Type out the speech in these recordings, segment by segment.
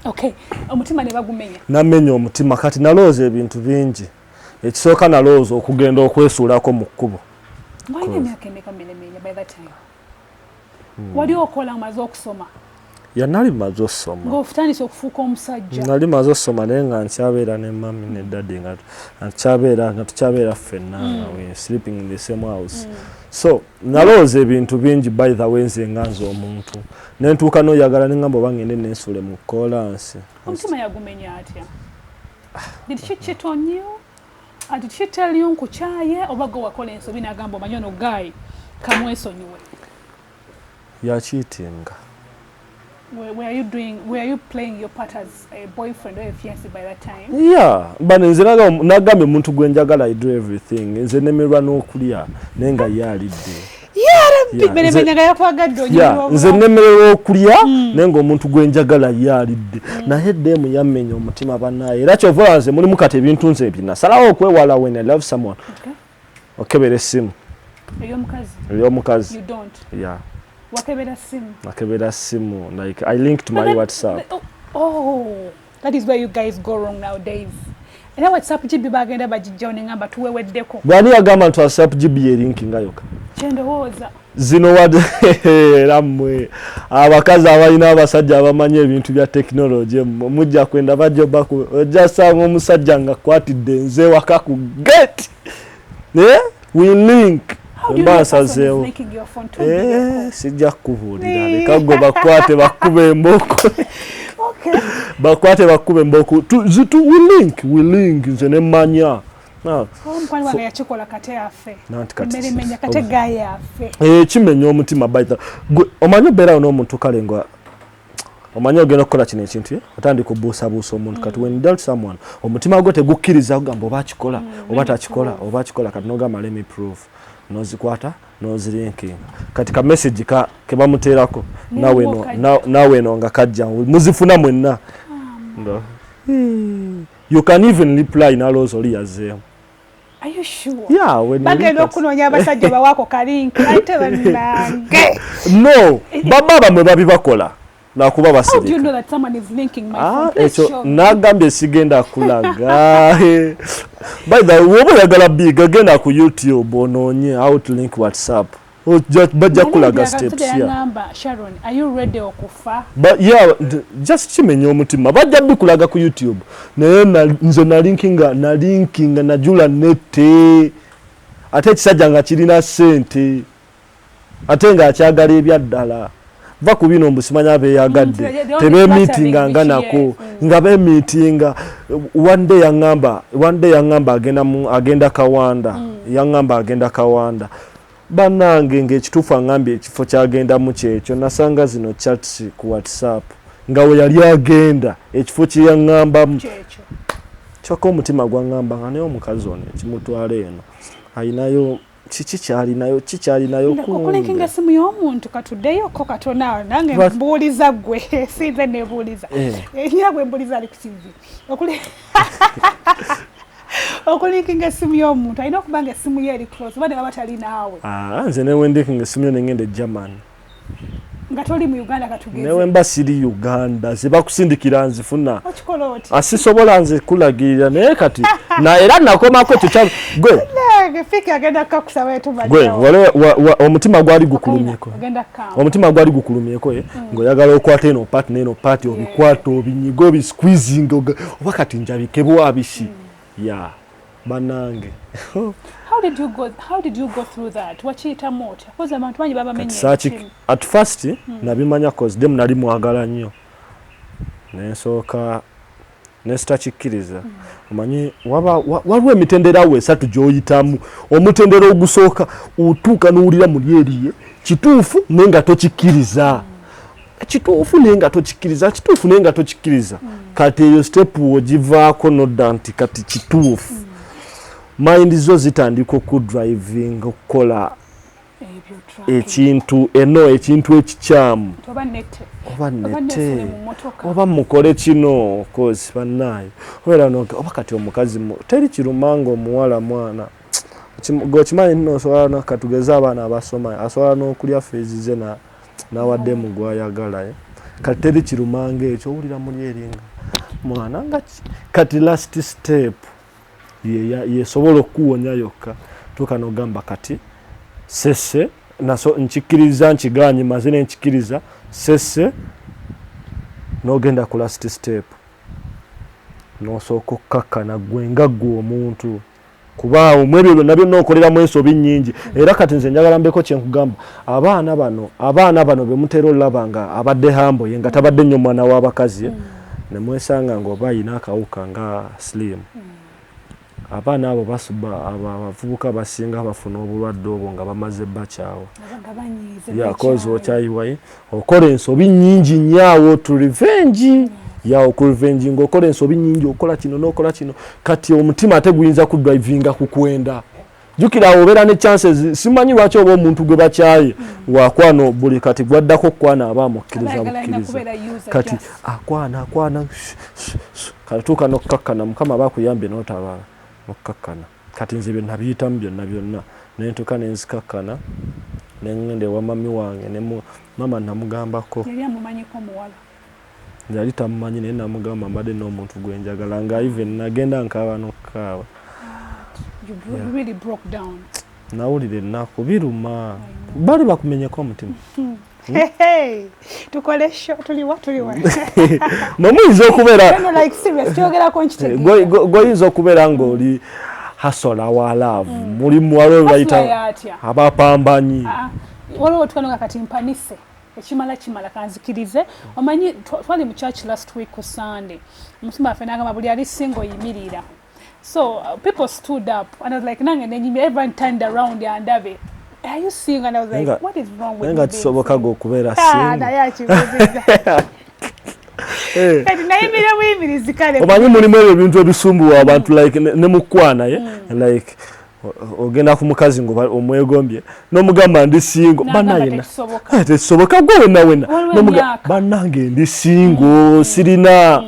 Okay, omutima ne bagumenya. Namenya omutima kati nalooza ebintu bingi. Ekisooka nalooza okugenda okwesuulako mu kkubo. Wali emyaka emeka minemenya by that time? Wali okola amaze okusoma? Nali maze okusoma. Ng'ofutandise okufuuka omusajja? Nali maze okusoma naye nga nkyabeera ne mami ne daddy nga tukyabeera ffenna we sleeping in the same house. So nalooza ebintu bingi by the way nze nga nze omuntu. Ne ntuuka n'oyagala ne ngamba oba ngende nensuule mu koolansi. Omutima yagumenya atya? Did she cheat on you? Did she tell you nkukyaye oba gwe wakola ensobi n'agamba omanyi ono guy kamwesonyiwe? Yakiitinga. Were you playing your part as a boyfriend or a fiancé by that time? Yeah, but nze nagambye omuntu gwe njagala I do everything. Nze nemerwa n'okulya naye nga ye alidde. Nze nemerwa okulya naye nga omuntu gwe njagala ye alidde. Naye demu yamenya omutima bannaye. Era kyova nze mulimu kati ebintu nze ebinasalawo okwewala when I love someone. Okebera essimu. Ey'omukazi. You don't? Yeah. Wakebera simu. Like I link to my WhatsApp. Oh, that is where you guys go wrong nowadays. And WhatsApp GB bagenda bajijjawo ne ngamba tuweweddeko. Bwani yagamba nti WhatsApp GB erinkinga yoka. Kyendowooza. Zino ramwe abakazi abalina abasajja abamanyi ebintu bya technology mujja kwenda bajoba ku ojasanga omusajja nga kwatidde nze waka ku get. We link. Mbasazeewo. Sijja kubuulira leka gwe bakwate bakube emboko. Okay. Bakwate bakube emboko. We link nze ne mmanya. Omukwano wange yakikola kate afe. Mmere menya kate gaye afe. Kimenya omutima baita. Omanyi obeerawo n'omuntu kale nga omanyi ogenda okukola kino ekintu otandika obuusabuusa omuntu kati when you doubt someone omutima gwo tegukkiriza ogamba oba akikola oba takikola kati n'ogamba let me prove. Nozikwata nozilinkinga kati ka message ke bamuteerako nawe no nga kajja muzifuna mwenna ndo you can even reply nalozo liyazeemu. Are you sure? Yeah, when bagenda okunoonya abasajja bawako kalinki ate bannange. No baba mwe babibakola nakuba basirika. How do you know that someone is linking my phone? Echo nagambye sigenda kulaga. By the way, oyagala big agenda ku YouTube onoonye how to link WhatsApp. Bajja kulaga steps ya. Sharon, are you ready okufa? But yeah, just kimenya omutima. Bajja bikulaga ku YouTube. Naye nze nalinkinga najula nete. Ate kisajja nga kirina sente. Ate nga akyagala ebyaddala. Va ku bino mbusimanya beyagadde tebe meeting nganako nga be meeting one day yangamba agenda Kawanda yangamba agenda Kawanda banange ngekitufu angambye ekifo kyagenda mu kyekyo nasanga zino chats ku WhatsApp nga we yali agenda ekifo kye yangamba mu kyekyo kyoko omutima gwangamba nga nayo omukazi ono kimutwale eno ayinayo chikyalinayo okulinkinga simu y'omuntu katuddeyo ko katona nange mbuuliza gwe sinze nebuuliza nyagwe mbuuliza ali ku TV okulinkinga simu y'omuntu alina okubanga esimu ye eri close bade baba tali naawe. Nze newe ndikinga esimu yo nengende German nga toli mu Uganda katugeze newe mbasiri Uganda zibakusindikira nzifuna okikoloti asisobola nze kulagirira naye kati na era nakomako kyo gwe fika agenda kakusaba etuba gwe wale omutima gwali gukulumyeko ngoyagala okwata eno party obikwata obinyigo bisqueezing oba kati njabikebwa abisi ya banange. How did you go through that? Wachita moto. Because abantu banyi baba menye. At first nabimanya cause dem nali mwagala nnyo. Nensoka nestachikkiriza. Omanyi waliwo emitendera we esatu gy'oyitamu. Omutendera ogusooka utuuka n'owulira muli eriye kituufu nenga tokikkiriza. Kituufu nenga tokikkiriza. Kati eyo step ogivaako nodda nti kati kituufu. Mind zo zitandika okudriving okukola ekintu ekikyamu oba mukole kino cause bannayo obeera oba kati omukazi teri kirumanga omuwala mwana gokimanyi nno osobola nakatugeza abaana abasoma asobola n'okulya feezi ze nawadde mu gwayagala kati teri kirumanga ekyo owulira muli eringa mwana nga kati last step yesobola okuwonya yokka tuuka n'ogamba kati sese naso nkikiriza nkiganye maze ne nkikiriza sese n'ogenda ku last step n'osooka okkakkana gwe nga ggwe omuntu kuba omwebyo byonna byonna okoleramu ensobi nnyingi era kati nze njagala mbeko kyenkugamba abaana bano be mutera olaba nga abadde hamboye nga tabadde nnyo mwana w'abakazi ne mwesanga ng'oba ayina akawuka nga slim abaana abo abavubuka basinga bafuna obulwadde obwo nga bamaze bakyawa yakoze okyayiwaye okola ensobi nnyingi nnyo to revenge okurevenge ng'okola ensobi nnyingi okola kino n'okola kino kati omutima ate guyinza kudrivinga ku kwenda jjukira awo obeera ne chances simanyi lwaki oba omuntu gwe bakyaye wakwano buli kati gwaddako kwana aba amukkiriza bukkiriza kati akwana kati tuuka n'okkakkana mukama bakuyambye n'otabaala okkakkana kati nze bye nabiyitamu byonna ne ntuuka ne nzikakkana ne ŋŋenda ewa mami wange ne mama namugambako yali tamumanyi naye namugamba mbadde n'omuntu gwe njagala nga even nagenda nkaaba n'okukaaba nawulira ennaku biruma bali bakumenyeko omutima nomuyinza okubeeragoyinza okubeera ng'oli hasola wa love mulimu waliwo bayita abapambanyi waliwo twanoga kati mpanise ekimala kanzikirize omanyi twali mu church last week ku Sunday omusumba affe n'agamba buli ali single yimirira so people stood up and I was like nange nenyimira everyone turned around and Ave are you seeing and I was like what is wrong with you nga kisoboka go okubeera single omanyi mulimu ebyo ebintu ebisumbuwa abantu like ne mukwana like ogenda ku mukazi ngo omwegombye n'omugamba ndi singo banayina tekisoboka gwe wena banange ndi singo sirina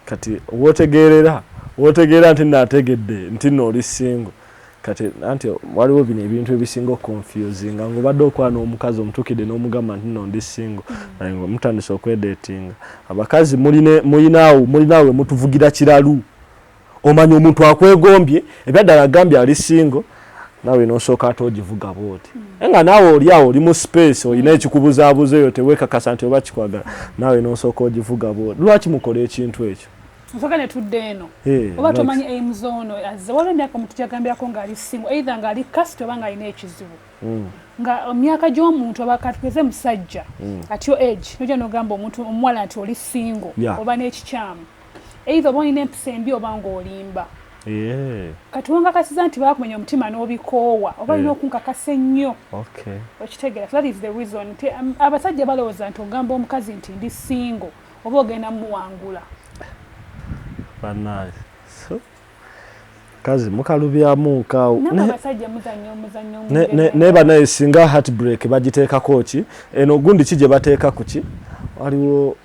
kati wotegeera nti nategedde nti nooli singo kati anti waliwo bino ebintu ebisinga confusing nga obadde okwana omukazi omutukidde n'omugamba nti no ndi singo ngo mutandise okwedatinga abakazi mulinaawe mutuvugira kiralu omanyi omuntu akwegombye ebyaddala agambye ali singo nawe n'osooka ate ogivuga bwoti nga naawe oli awo oli mu space olina ekikubuzaabuza eyo teweekakasa nti oba kikwagala naawe n'osooka ogivuga bwoti lwaki mukola ekintu ekyo nsooka ne tudde eno oba tomanyi aims ono azze waliwo emyaka omuntu gyagambirako ng'ali singo either ng'ali kasiti oba ng'alina ekizibu nga emyaka gy'omuntu aba katugeze musajja at your age nojja n'ogamba omuntu omuwala nti oli singo oba n'ekikyamu either oba olina empisa embi oba ng'olimba kati wonkakasiza nti baakumenya omutima n'obikoowa oba olina okunkakasa ennyo okitegeera so that is the reason nti abasajja balowooza nti ogamba omukazi nti ndi singo oba ogenda muwangula banaye kazi mukalubyamu nkaawo naye banaye singa heartbreak bagiteekako ki eno gundi ki gye bateeka ku ki waliwo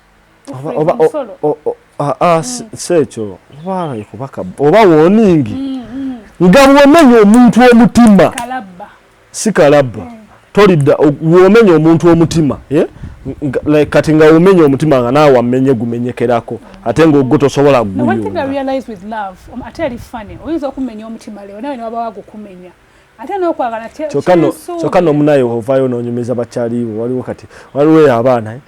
sekyo oba woningi nga bwomenya omuntu omutima si kalabba tolidda womenya omuntu omutima kati nga womenya omutima nga naawe wamenye gumenyekerako ate ng'ogwo tosobola oyinza okumenya omutima leo nawe newaba wagukumenya ate n'okwagala kyokka n'omunaye ovaayo n'onyumiza bakyaliwo waliwo abaana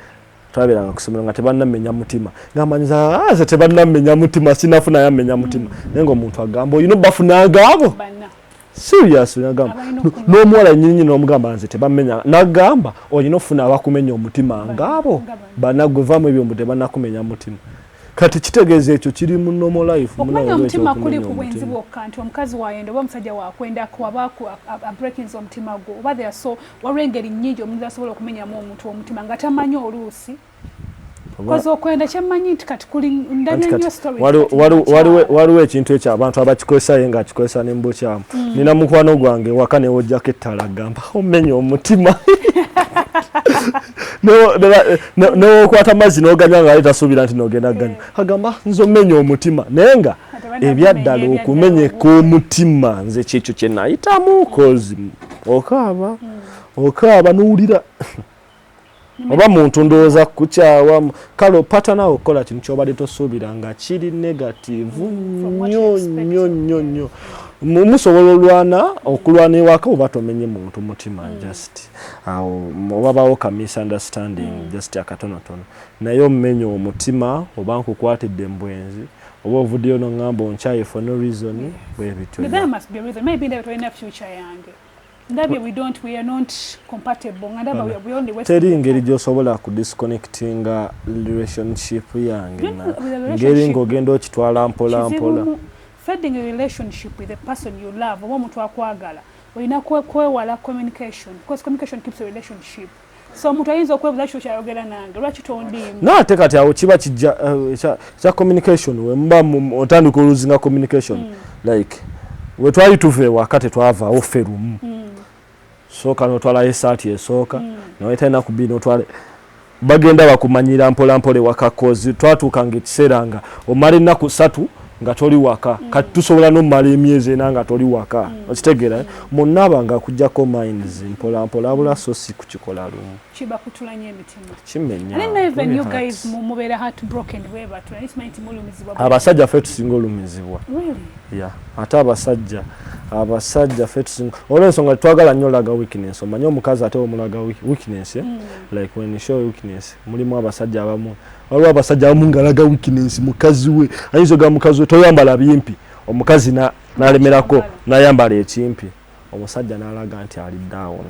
twabeeranga kusomero nga tebannamenya mutima ngamanyiza ze tebannamenya mutima sinafunayo amenya mutima naye ng'omuntu agamba olina bafunanga abo serious nagamba n'omuwala nnyinyi n'omugamba nze tebamenya nagamba olina ofuna abakumenya omutima ngaabo banagwevaamu ebyo mbu tebannakumenya mutima kati kitegeeza ekyo kiri mu normal life okumenya omutima kuli ku bwenzi bwokka nti omukazi wayenda oba omusajja wakwendako abaaku abreakings omutima gwo oba there so waliwo engeri nnyingi omuntu asobola okumenyamu omuntu omutima nga tamanyi oluusi kozi okwenda kyemmanyi nti kati kuli ndabya nnyo story waliwo ekintu ekyo abantu abakikozesa ye ng'akikozesa ne mbukyamu nina mukwano gwange waka newojjako ettala gamba omenya omutima n'okwata amazzi n'oganywa nga tasuubira nti n'ogenda ganywa agamba nze omenya omutima naye nga ebyaddala okumenyeka omutima nze kyekyo kye nayitamu kozi okaaba n'owulira oba muntu ndowooza kukyawa kale patana okola kintu kyobadde tosuubira nga kiri negative nnyo musobola okulwana ewaka oba tomenye muntu mutima just obabawo ka misunderstanding just akatonotono naye omumenye omutima oba nkukwatidde embwenzi oba ovuddeyo noŋŋamba onkyaye for no reason bwebityo. There must be a reason. Maybe in the future yange. Ndabe we are not compatible. Ngandaba we only wait. Teri ngeri gyosobola ku disconnectinga relationship yange na ngeri ngogenda okitwala mpola. Finding a relationship with the person you love, oba omuntu akwagala, olina kwewala communication because communication keeps a relationship. So omuntu ayinza okwebuuza kyo kyayogera nange lwaki tondimu nate kati awo kiba kijja kya communication wemba otandika oluzinga communication like we twali tuve wakati twavaawo ffe lumu sooka n'otwalayo esaati esooka nawe talina kubina otwale bagenda bakumanyira mpola wakakozi twatuukanga ekiseera nga omala ennaku 3 nga toli waka kati tusobola n'omala emyezi ena nga toli waka okitegeera munnaaba nga kujjako minds mpola abula so si kukikola lumu kiba kutulanya emitima kimenya and even you guys mubeera heartbroken weba tunanismanti mulumizibwa abasajja ffe tusinga olumizibwa really ate abasajja ffe tusinga olw'ensonga twagala nnyo olaga weakness omanye omukazi ate omulaga weakness like when you show weakness mulimu abasajja abamu waliwo abasajja abamu ngalaga weakness mukazi we ayinza oga mukazi we toyambala bimpi omukazi n'alemerako n'ayambala ekimpi omusajja n'alaga nti ali down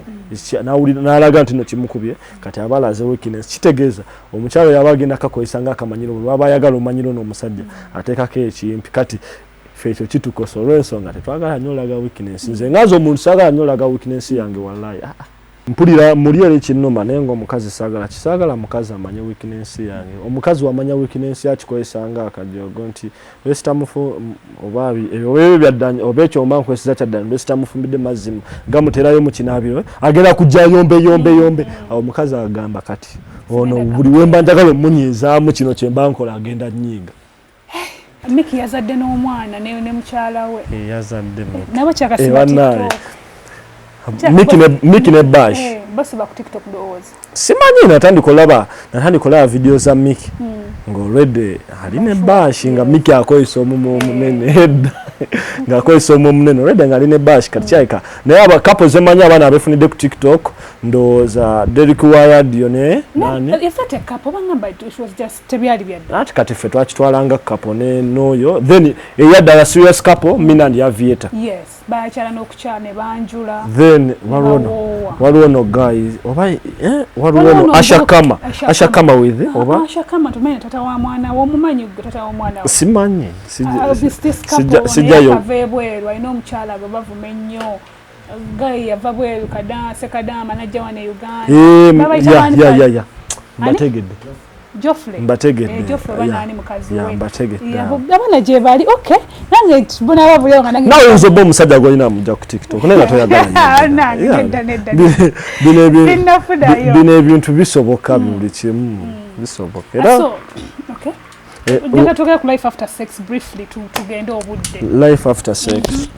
n'alaga nti no kimukubye kati abalaze weakness kitegeeza omukyalo yaba agenda kakozesa ng'akamanyiro bwe baba ayagala omanyiro n'omusajja ateekako ekimpi kati fekyo kitukosa olw'ensonga tetwagala nnyo olaga weakness nze ngaza omuntu saagala nnyo olaga weakness yange wallahi mpulira muli eri kinnuma naye ng'omukazi saagala mukazi amanye weakness yange omukazi wamanya weakness yakikozesa ng'akajogo nti besitamufu oba ebyo byaddanya oba ekyomba nkozesa kyaddanya besitamufumbidde mazzi gamuterayo mu kinaabiro agenda kujja yombe omukazi agamba kati ono buli wemba njagala omunyeezaamu kino kyemba nkola agenda nnyiga Miki yazadde n'omwana ne mukyala we yazadde nabo kyakasiba Miki ne Bash basiba ku TikTok ndowooza simanyi natandika olaba video za Miki ng'olwedde ali ne Bash nga Miki akozesa omumu omunene ng'akozesa omumu omunene olwedde nga ali ne Bash kati kyayika naye abakapo zemanyi abaana abeefunidde ku TikTok ndowooza Derek Waradio ne nani yafate kapo bangamba it was just tebyali byadde ati kati ffe twakitwalanga kapo ne n'oyo then eyaddala serious couple Mina and Yavieta yes bakyala n'okukyala ne banjula then waliwo no guys oba waliwo no ashakama with oba ashakama tumenye tata wa mwana womumanyi tata wa mwana simanyi sijjayo avebweru alina omukyala gwe bavume ennyo gayi yava bweru kadama najja wane Uganda mbategedde Joffrey banani mukazi we abana gye bali okay nange bona babulyo nga nange nawe nzobo omusajja gwalina amujja ku TikTok naye toyagala bino ebintu bisoboka buli kimu bisoboka era okay Genda tugenda ku life after sex briefly tugende obudde life after sex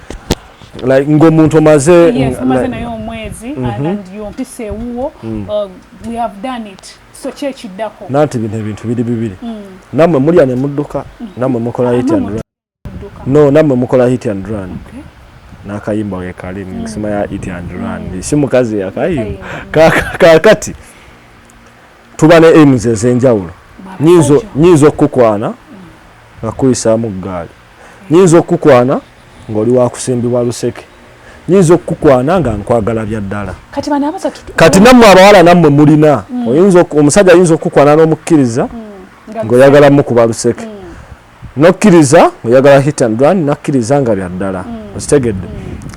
like ng'omuntu omaze nayo omwezi and yompise ewuwo we have done it so kyekiddako nanti bino ebintu biri bibiri nammwe mulya ne mudduka nammwe mukola hit and run nammwe mukola hit and run n'akayimba we kali nsima ya hit and run si mukazi yakayimba kakati tuba ne aims ez'enjawulo nyinza okukukwana nga kuyisaamu ggaali nyinza okukukwana ng'oli wakusimbibwa luseke nyinza okukukwana nga nkwagala bya ddala kati nammwe abawala nammwe mulina omusajja ayinza okukukwana n'omukkiriza ng'oyagala mukuba luseke nokkiriza ng'oyagala hit and run nakkiriza nga bya ddala okitegedde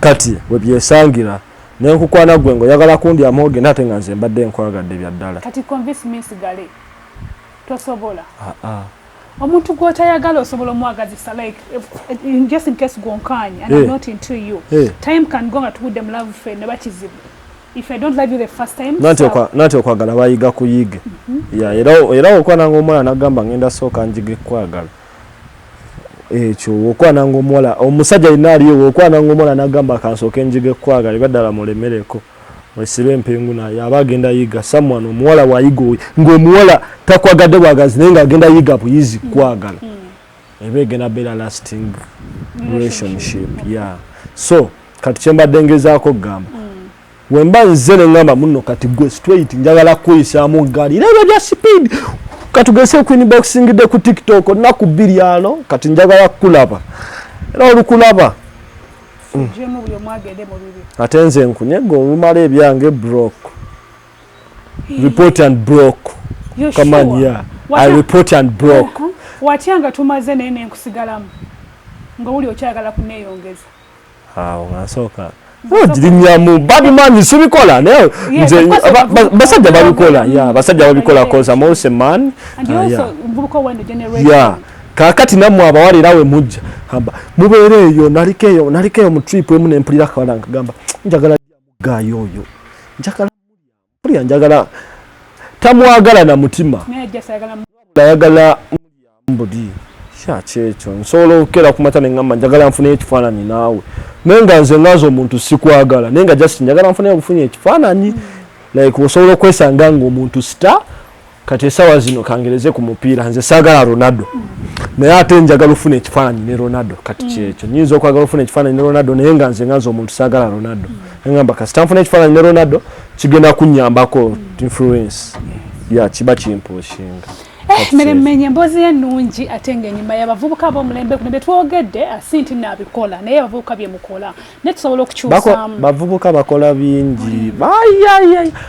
kati we byesangira nenkukwana gwe ng'oyagala kundyamu ogenda ate nga nze mbadde nkwagadde bya ddala kati convince means gale tosobola omuntu gw'otayagala osobola omwagazisa like just in case gwonkanya and I'm not into you time can go nga tugudde mu love affair ne bakizibu if I don't love you the first time nati okwagala bayiga kuyige era okwananga omwana nagamba ngenda sooka njige kwagala ekyo okwananga omuwala omusajja alina aliyo okwananga omwana nagamba kansooke njige kwagala baddala mulemereko wesibe empengu naye abagenda yiga someone omuwala wayiga ng'omuwala takwagadde bwagazi naye ng'agenda yiga buyizi kwagala eba egenda beera lasting relationship so kati kyembadde ngezaako kugamba wemba nze ne ngamba muno kati gwe straight njagala kuyisaamu gali era bya speed katugese ku inboxing de ku TikTok naku 2 ano kati njagala kulaba era olukulaba ate nze nkunyego olumala ebyange broke report and broke come on I report and broke watyanga tumaze nene nkusigalamu nga uli okyagala kuneeyongeza ngasoka jirinyamu badman subikola naye nze basajja babikola basajja babikola koza mose man kakati namwe abawalirawe mujja hamba mubeereeyo nalikeyo mu trip emu nempulira kabalanga gamba njagala mugayo oyo njagala tamwagala na mutima ayagala mbudi kyekyo nsobola okukera kumata neŋŋamba njagala nfune ekifaananyi naawe naye nga nze ngaza omuntu sikwagala naye nga just njagala nfune okufunya ekifaananyi like osobola okwesanga ng'omuntu sita kati esawa zino kangereze ku mupiira nze saagala Ronaldo naye ate njagala ofuna ekifaananyi ne Ronaldo kati kyekyo nyinza okwagala ofuna ekifaananyi ne Ronaldo naye nga nze ngaza omuntu saagala Ronaldo ngamba kasita nfuna ekifaananyi ne Ronaldo kigenda kunnyambako influence kiba kimpooshinga Meremenya mbozi ennungi ate ng'ennyuma y'abavubuka b'omulembe kuno betwogedde asinti nabikola naye abavubuka bye mukola ne tusobola okukyusamu bavubuka bakola bingi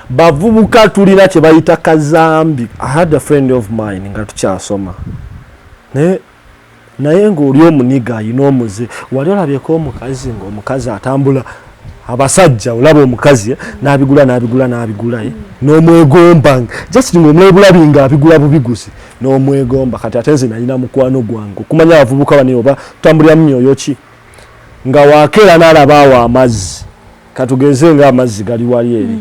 bavubuka tulina kye bayita kazambi. I had a friend of mine nga tukyasoma naye ng'oli omuniga ayina omuze wali olabyeko omukazi ng'omukazi atambula abasajja olaba omukazi n'abigula n'omwegomba just ng'omulabula binga abigula bubiguzi n'omwegomba kati ate nze nalina mukwano gwange okumanya abavubuka bano oba tutambulira mu myoyo ki nga wakeera n'alaba awo amazzi katugeze nga amazzi gali wali eri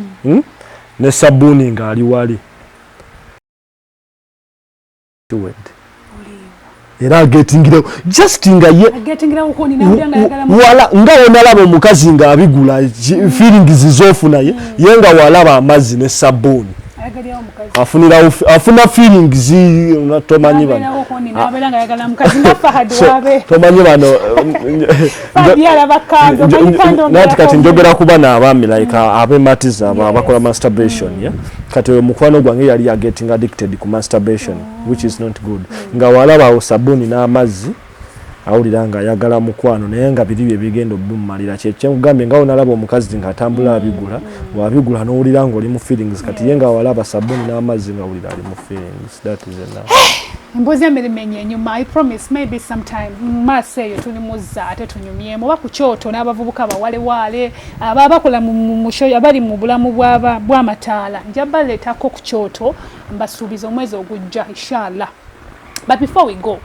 ne sabbuuni ng'ali wali era agetingira just nga ye wala nga onalaba omukazi nga abigula feelings zofuna ye nga walaba amazzi ne sabuni afuna feelings tomanyi bano tomanyi bano nati kati njogera kuba n'abaami like abematiza abakola masturbation kati mukwano gwange yali getting addicted ku masturbation which is not good nga walaba sabuni n'amazzi awulira nga ayagala mukwano naye nga biri bye bigenda obumalira kyekugambye nga onalaba omukazi nga atambula abigula wabigula n'owulira ng'oli mu feelings kati ye nga walaba sabuni n'amazzi nga awulira ali mu feelings. That is enough. Mbozi Meremenya enyuma I promise maybe sometime maseyo tuli muzza ate tunyumyemu oba ku kyoto n'abavubuka abawalewale ababakola mu show abali mu bulamu bw'amataala njabaleetako ku kyoto mbasuubiza omwezi ogujja inshallah. But before we go,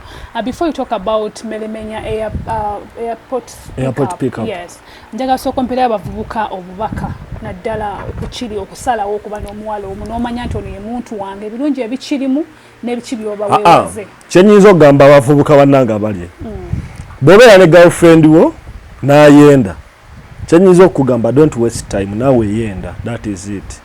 before you talk about Meremenya airport pickup, yes, njaga soko mpera abavubuka obubaka naddala okukiri okusalawo okuba n'omuwala omu n'omanya nti ono ye muntu wange ebirungi ebikirimu n'ebikibi oba weewaze. Kyenyiza okugamba abavubuka bannanga abali bw'obeera ne girlfriend wo n'ayenda kyenyiza okugamba don't waste time naawe yenda. That is it.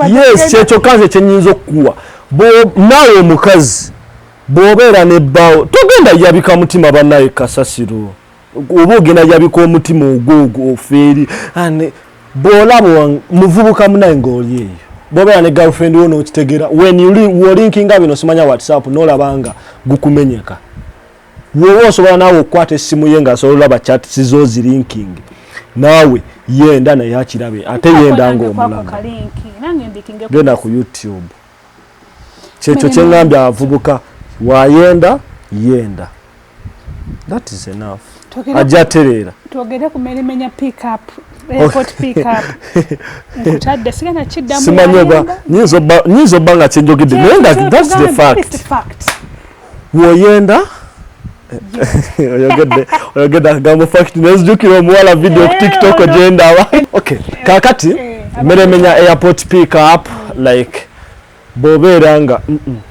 Yes, kyekyo kaze kyenyinza okukuwa naawe omukazi bw'obeera n'ebbaawo togenda yabika mutima bannaye kasasiro oba ogenda yabika omutima ogwo ofeeri bw'olaba muvubuka munaye ng'oli eyo bw'obeera ne girlfriend wo n'okitegeera when you linkinga bino simanya WhatsApp n'olaba nga gukumenyeka wowe osobola naawe okukwata essimu ye ng'asobola olaba chat sizo zilinking naawe yenda naye akirabe ate yenda ng'omulaba genda ku YouTube kyekyo kyeŋŋambye abavubuka wayenda yenda. That is enough. Ajja tereera twogere ku Meremenya airport pickup nkutadde sigana kiddamu simanyi oba nyinza obba nga kyenjogedde naye nga that's the fact woyenda oyogedde akagambo fact nezijukira omuwala video ku TikTok ogenda aba okay kakati Meremenya airport pick up like bw'obeera nga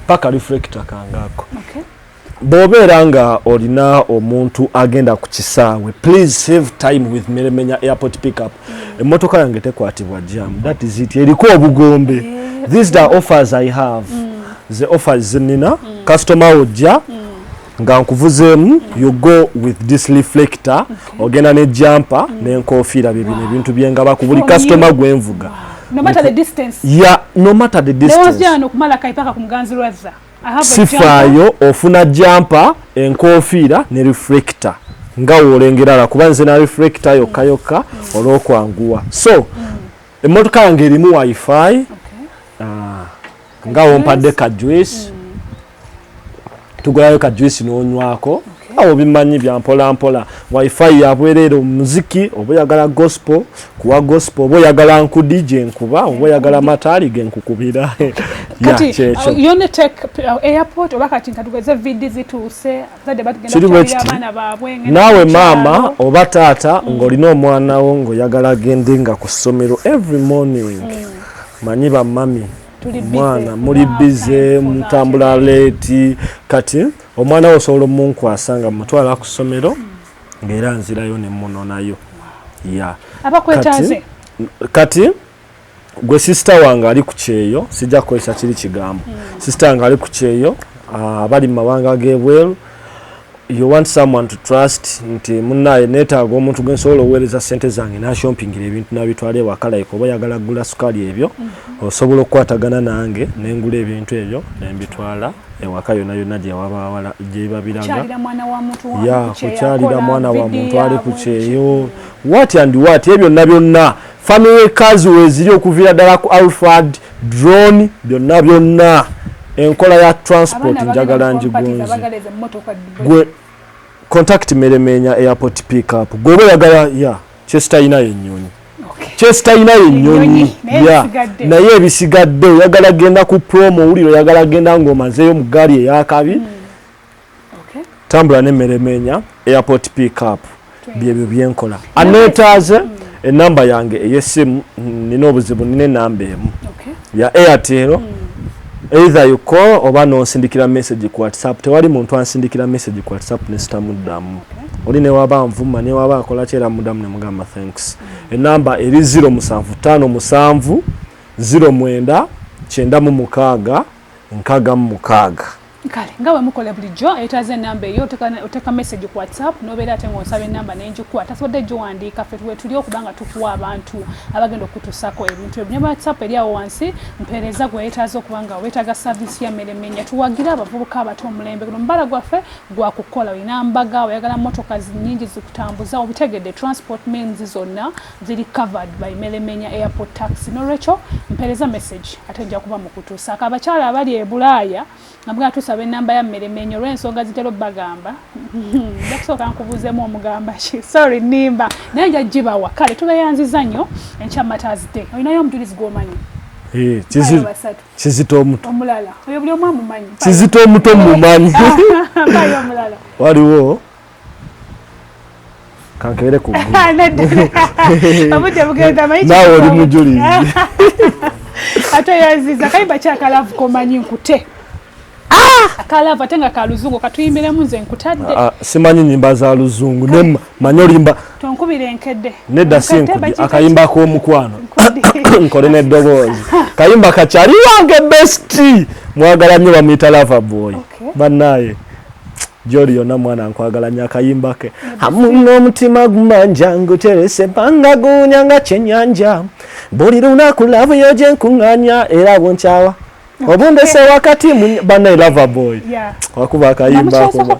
paka reflector kangako bw'obeera nga olina omuntu agenda ku kisaawe, please save time with Meremenya airport pickup. Emmotoka yange tekwatibwa jam, that is it. Eriko obugombe. These are offers I have. The offers nina customer ojja nga nkuvuzeemu, you go with this reflector, ogenda ne jumper n'enkofiira, bibino ebintu byengaba ku buli customer gwenvuga. No matter the distance. Yeah, no matter the distance. There was jano kumala kaipaka kumganzi lwaza. Sifayo ofuna jumper, enkofiira ne reflector. Nga olengera kuba nze na reflector yokka olw'okwanguwa. So, emmotoka yange erimu wifi. Nga ompadde ka juice. Tugulayo ka juice n'onywako. Awo bimanyi bya mpola mpola. Wifi yabwerera omuziki, oba oyagala gospel, kuwa gospel, oba oyagala nku DJ nkuba, oba oyagala mataali ge nkukubira. Kati yone take airport oba kati nkatugeze vidi zituuse zade batugenda abaana baabwe. Nawe mama oba taata ng'olina omwana wo ng'oyagala agende nga ku ssomero every morning. Manyi ba mami. Mwana muri bize mutambula late kati omwana wo solo munkwasa nga mutwala ku ssomero ng'era nzirayo ne munonayo. Ya abakwetaze kati gwe sister wange ali ku kyeyo, sijja kukozesa kiri kigambo. Sister wange ali ku kyeyo, abali mu mawanga g'ebweru. You want someone to trust nti munnaye neetaaga omuntu gwensobola oweereza ssente zange n'ashompingira ebintu n'abitwala ewaka like oba oyagala kugula sukaali ebyo osobola okukwatagana nange nengula ebintu ebyo nembitwala ewaka yonna yonna gye babiraga kukyalira mwana wa muntu ali ku kyeyo what and what ebyo byonna byonna family cars weziri okuviira ddala ku Alfred drone byonna enkola ya transport njagala njigunzi gwe contact Meremenya airport pickup gwe oyagala ya Chester ina yennyonyi Chester ina yennyonyi ya naye ebisigadde oyagala genda ku promo uliro oyagala genda ng'omazeeyo mu ggaali eyakabi tambula ne Meremenya airport pickup byebyo byenkola aneetaaze enamba yange ey'essimu nina obuzibu nina enamba emu ya Airtel. Either you call oba nonsindikira message ku WhatsApp. Tewali muntu ansindikira message ku WhatsApp ne sitamuddamu. Oli ne waba nvuma ne waba akola kyera mudamu ne mugamba thanks. Enamba eri 0757 09 96 66. Kale ngawe mukola bulijjo etaze namba eyo oteka message ku WhatsApp nobeera ate ng'osaba enamba n'enjikuwa tasobodde giwandiika ffe tuli okubanga tukuwa abantu abagenda okutusako ebintu ebyo ne WhatsApp eri awo wansi mpeereza gwe yeetaaza okuba nga weetaaga service ya Meremenya tuwagira abavubuka abato omulembe guno mubala gwaffe gwakukola olina mbaga oyagala motoka nnyingi zikutambuza obitegedde transport means zonna ziri covered by Meremenya airport taxi n'olwekyo mpeereza message ate nja kuba mukutuusako abakyala abali e Bulaaya nga tusaba enamba ya Meremenya olw'ensonga zitera obbagamba njakusooka nkubuuzeemu omugamba ki sorry nimba naye nja gibawa kale tubeyanziza nnyo enkya Mother's Day olinayo omujulizi gw'omanyi Kizito omuto omulala oyo buli omu amumanyi Kizito omuto mumanyi mpayo omulala waliwo kankere ku amudde bugenda manyi nawe oli mujulizi ate yaziza kayimba kyakalavu komanyi nkute akalava tenga kaluzungu katuyimbiremu nze nkutadde simanyi nyimba za luzungu ne manyo limba tonkubira enkedde nedda sinkudi akayimba k'omukwano nkole n'eddoboozi kayimba kakyali wange best mwagala nnyo bamuyita lava boy bannaye joli yonna mwana nkwagala nnyo akayimba ke hamu n'omutima gumanja nguterese mpanga gunya nga kyennyanja buli lunaku lavu yo gye nkuŋŋaanya era bwonkyawa obundese wakati bana lava boy wakuba akayimba ko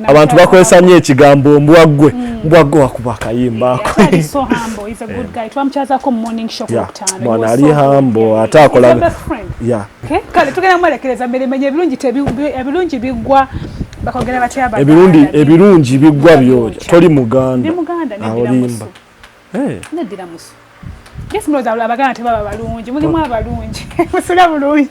abantu bakozesa nnyo ekigambo mbwaggwe wakuba akayimba ko mwana ali hambo ate akola kale tugenda mwelekereza Meremenya ebirungi biggwa bakogera batya ebirungi biggwa byoja toli muganda olimba nedira musu Yes, mloza abaganda tebaba balungi mulimu abalungi musula bulungi